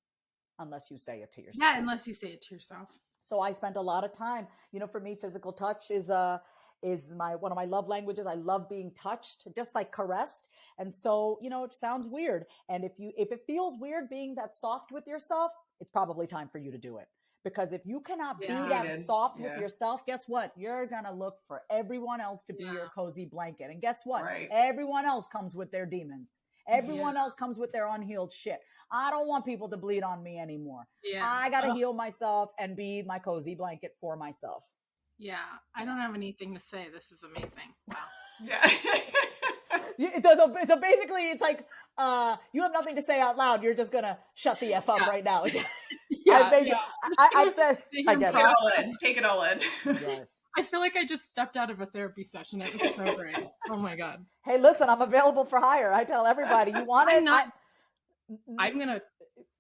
C: unless you say it to yourself.
D: Yeah, unless you say it to yourself.
C: So I spent a lot of time, you know, for me, physical touch is one of my love languages. I love being touched, just like caressed. And so, you know, it sounds weird. And if it feels weird being that soft with yourself, it's probably time for you to do it. Because if you cannot be that soft with yourself, guess what? You're going to look for everyone else to be your cozy blanket. And guess what?
B: Right.
C: Everyone else comes with their demons. Everyone else comes with their unhealed shit. I don't want people to bleed on me anymore.
D: Yeah.
C: I got to heal myself and be my cozy blanket for myself.
D: Yeah. I don't have anything to say. This is amazing. Wow.
B: Yeah.
C: So basically it's like, you have nothing to say out loud. You're just going to shut the F up right now. I've said, I get it.
B: Take it all in.
C: Yes.
D: I feel like I just stepped out of a therapy session. It was so great. Oh my God.
C: Hey, listen, I'm available for hire. I tell everybody, you want it?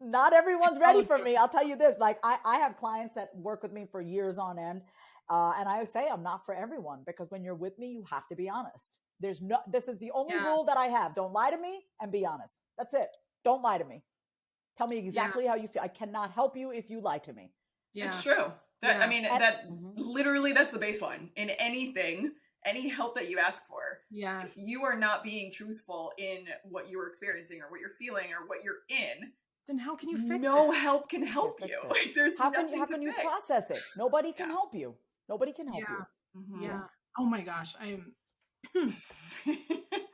C: Not everyone's ready for me. I'll tell you this. Like I have clients that work with me for years on end. And I say I'm not for everyone because when you're with me, you have to be honest. This is the only rule that I have. Don't lie to me and be honest. That's it. Don't lie to me. Tell me exactly how you feel. I cannot help you if you lie to me.
B: Yeah. It's true. I mean, literally that's the baseline in anything, any help that you ask for.
D: Yeah.
B: If you are not being truthful in what you're experiencing or what you're feeling or what you're in,
D: then how can you fix it?
B: No help can help you. Like, there's
C: how can you process it? Nobody can help you. Nobody can help you.
D: Mm-hmm. Yeah. Oh my gosh. I am.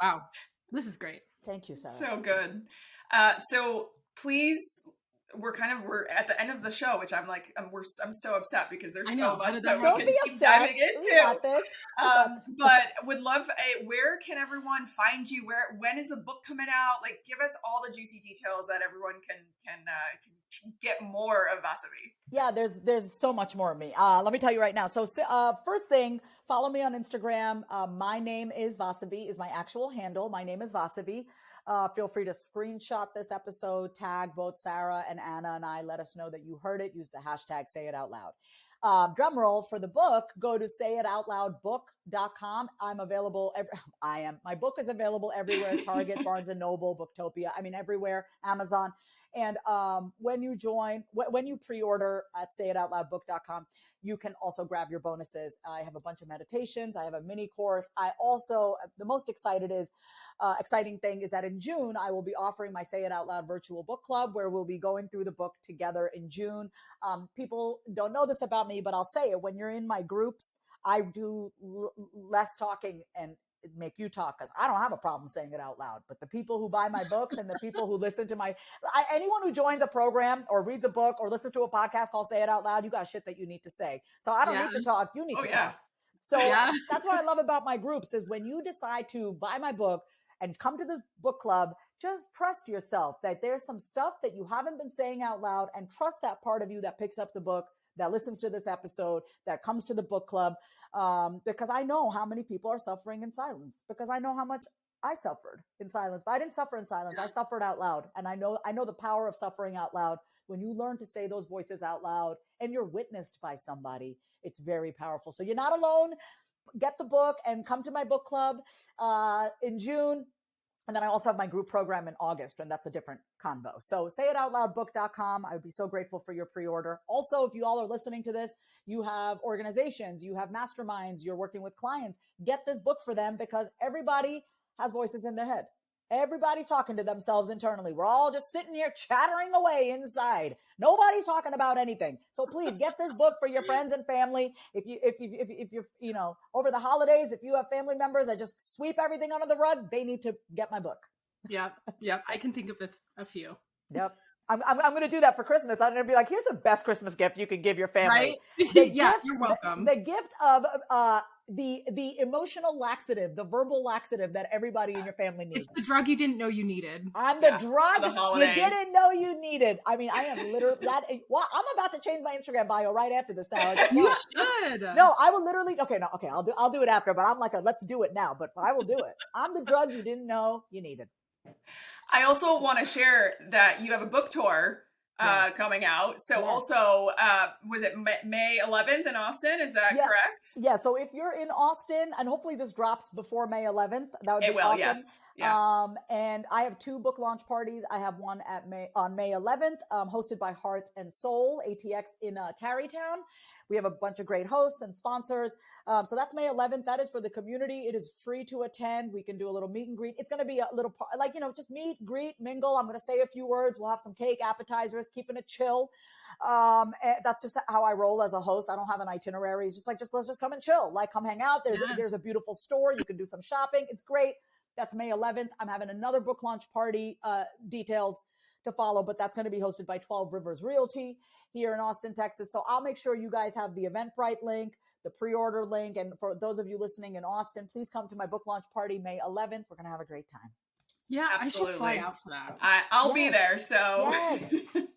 D: Wow. This is great.
C: Thank you, Sarah.
B: So good. So please, we're at the end of the show, which I'm so upset because there's so much that we can keep diving into. But would love where can everyone find you? When is the book coming out? Like, give us all the juicy details that everyone can get more of Vasavi.
C: Yeah, there's so much more of me. Let me tell you right now. So first thing, follow me on Instagram. My name is Vasavi, is my actual handle. My name is Vasavi. Feel free to screenshot this episode, tag both Sarah and Anna and I. Let us know that you heard it. Use the hashtag Say It Out Loud. Drum roll for the book. Go to sayitoutloudbook.com. I'm available. My book is available everywhere. Target, Barnes and Noble, Booktopia. I mean, everywhere. Amazon. And when you pre-order at sayitoutloudbook.com, you can also grab your bonuses. I have a bunch of meditations. I have a mini course. I also, the most exciting thing is that in June, I will be offering my Say It Out Loud virtual book club where we'll be going through the book together in June. People don't know this about me, but I'll say it. When you're in my groups, I do less talking and make you talk because I don't have a problem saying it out loud. But the people who buy my books and the people who listen to anyone who joins a program or reads a book or listens to a podcast called Say It Out Loud, you got shit that you need to say. So I don't need to talk. You need to talk. So
D: Yeah.
C: that's what I love about my groups is when you decide to buy my book and come to this book club, just trust yourself that there's some stuff that you haven't been saying out loud, and trust that part of you that picks up the book, that listens to this episode, that comes to the book club. Because I know how many people are suffering in silence, because I know how much I suffered in silence, but I didn't suffer in silence. I suffered out loud. And I know the power of suffering out loud. When you learn to say those voices out loud and you're witnessed by somebody, it's very powerful. So you're not alone. Get the book and come to my book club in June. And then I also have my group program in August, and that's a different convo. So sayitoutloudbook.com. I would be so grateful for your pre-order. Also, if you all are listening to this, you have organizations, you have masterminds, you're working with clients, get this book for them, because everybody has voices in their head. Everybody's talking to themselves internally. We're all just sitting here chattering away inside. Nobody's talking about anything. So please get this book for your friends and family. If you over the holidays, if you have family members that just sweep everything under the rug, they need to get my book.
D: Yep. I can think of a few.
C: Yep. I'm going to do that for Christmas. I'm going to be like, here's the best Christmas gift you can give your family.
D: Right? You're welcome.
C: The gift of the emotional laxative, the verbal laxative that everybody in your family needs.
D: It's the drug you didn't know you needed.
C: I'm the drug you didn't know you needed. I mean, I am literally that. Well, I'm about to change my Instagram bio right after this.
D: You should.
C: No, I will literally. Okay, I'll do it after. But I'm like, let's do it now. But I will do it. I'm the drug you didn't know you needed.
B: I also want to share that you have a book tour coming out. So also, was it May 11th in Austin? Is that correct?
C: Yeah. So if you're in Austin, and hopefully this drops before May 11th, that would be awesome.
B: Yes. Yeah.
C: And I have 2 book launch parties. I have one on May 11th, hosted by Heart and Soul, ATX in Tarrytown. We have a bunch of great hosts and sponsors. So that's May 11th. That is for the community. It is free to attend. We can do a little meet and greet. It's going to be a little, just meet, greet, mingle. I'm going to say a few words. We'll have some cake, appetizers, keeping it chill. And that's just how I roll as a host. I don't have an itinerary. It's just let's just come and chill. Like, come hang out. There's a beautiful store. You can do some shopping. It's great. That's May 11th. I'm having another book launch party, details to follow, but that's going to be hosted by 12 Rivers Realty here in Austin, Texas. So I'll make sure you guys have the Eventbrite link, the pre-order link. And for those of you listening in Austin, please come to my book launch party, May 11th. We're going to have a great time.
D: Yeah,
B: absolutely.
D: I should fly out for that.
B: I'll be there. So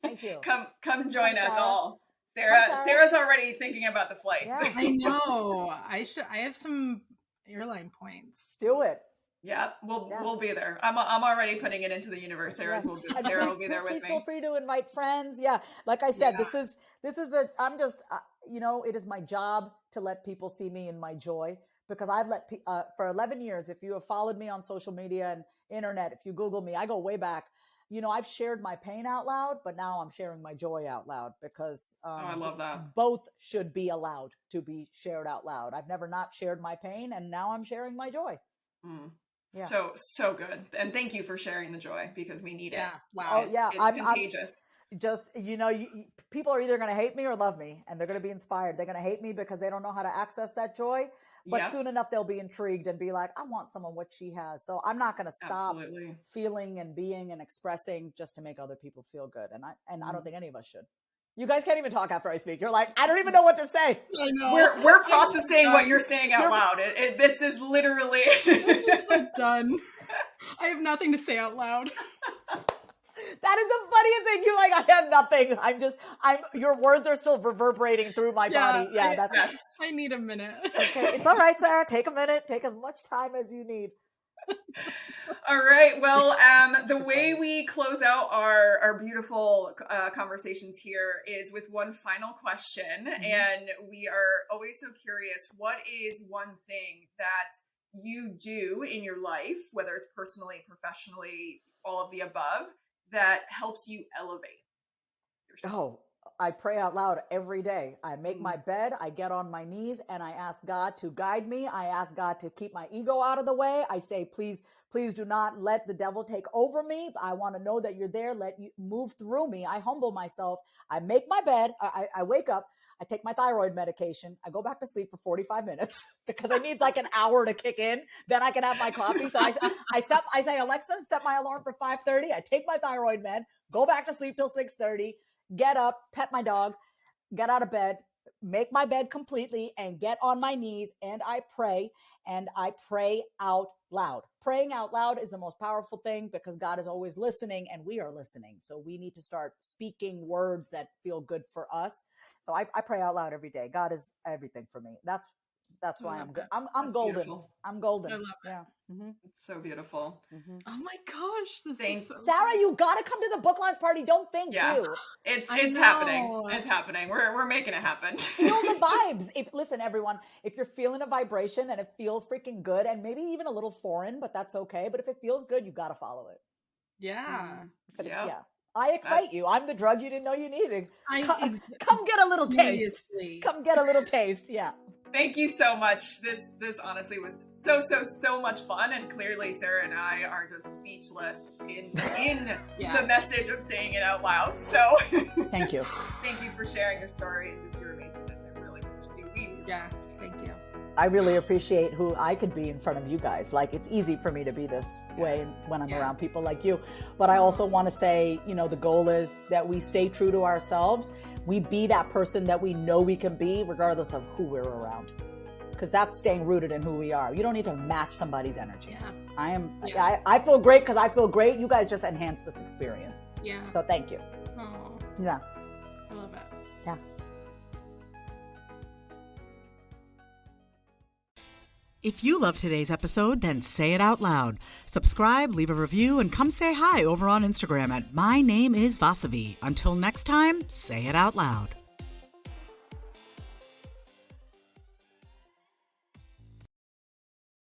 C: thank you.
B: Come join us all. Sarah's already thinking about the flight.
C: Yeah.
D: I know. I have some airline points.
C: Do it.
B: Yeah, we'll be there. I'm already putting it into the universe. Sarah will be there with me.
C: Feel free to invite friends. Yeah, like I said, this is it is my job to let people see me in my joy, because I've let for 11 years. If you have followed me on social media and internet, if you Google me, I go way back. I've shared my pain out loud, but now I'm sharing my joy out loud, because
B: I love that.
C: Both should be allowed to be shared out loud. I've never not shared my pain, and now I'm sharing my joy.
B: Mm. Yeah. So good. And thank you for sharing the joy, because we need it.
C: Wow.
B: Oh, yeah. It's contagious.
C: People are either going to hate me or love me, and they're going to be inspired. They're going to hate me because they don't know how to access that joy. But soon enough, they'll be intrigued and be like, I want some of what she has. So I'm not going to stop feeling and being and expressing just to make other people feel good. And I don't think any of us should. You guys can't even talk after I speak. You're like, I don't even know what to say.
D: I know.
B: We're processing what you're saying out loud. This is literally
D: I'm just done. I have nothing to say out loud.
C: That is the funniest thing. You're like, I have nothing. Your words are still reverberating through my body. Yeah,
D: I need a minute.
C: Okay, it's all right, Sarah. Take a minute. Take as much time as you need.
B: All right. Well, the way we close out our beautiful conversations here is with one final question. Mm-hmm. And we are always so curious, what is one thing that you do in your life, whether it's personally, professionally, all of the above, that helps you elevate yourself?
C: Oh, I pray out loud every day. I make my bed, I get on my knees, and I ask God to guide me. I ask God to keep my ego out of the way. I say, please do not let the devil take over me. I want to know that you're there. Let you move through me. I humble myself. I make my bed. I wake up. I take my thyroid medication. I go back to sleep for 45 minutes because I need like an hour to kick in. Then I can have my coffee. So I say, Alexa, set my alarm for 5:30. I take my thyroid med, go back to sleep till 6:30, get up, pet my dog, get out of bed, make my bed completely and get on my knees and I pray out loud. Praying out loud is the most powerful thing because God is always listening and we are listening. So we need to start speaking words that feel good for us. So I pray out loud every day. God is everything for me. That's why I'm good. I'm golden.
B: Beautiful.
C: I'm golden.
D: I love it.
C: Yeah. Mm-hmm.
B: It's so beautiful.
C: Mm-hmm.
D: Oh my gosh, this is so
C: Sarah,
D: good.
C: you gotta come to the book launch party. Don't think you.
B: It's
D: I
B: happening.
D: know.
B: It's happening. We're making it happen.
C: Feel the vibes. Listen, everyone, if you're feeling a vibration and it feels freaking good and maybe even a little foreign, but that's okay. But if it feels good, you gotta follow it.
D: Yeah.
C: Yeah. I excite you. I'm the drug you didn't know you needed. Come get a little taste.
D: Seriously.
C: Come get a little taste. Yeah.
B: Thank you so much. This honestly was so much fun, and clearly Sarah and I are just speechless in the message of saying it out loud. So
C: thank you.
B: Thank you for sharing your story and just your amazingness. I really appreciate
D: Yeah, thank you.
C: I really appreciate who I could be in front of you guys. Like, it's easy for me to be this way when I'm around people like you. But I also want to say, the goal is that we stay true to ourselves. We be that person that we know we can be regardless of who we're around. Because that's staying rooted in who we are. You don't need to match somebody's energy.
D: Yeah.
C: I feel great because I feel great. You guys just enhance this experience.
D: Yeah.
C: So thank you.
D: Oh,
C: Yeah.
D: I love it.
C: Yeah.
A: If you love today's episode, then say it out loud. Subscribe, leave a review, and come say hi over on Instagram at My Name is Vasavi. Until next time, say it out loud.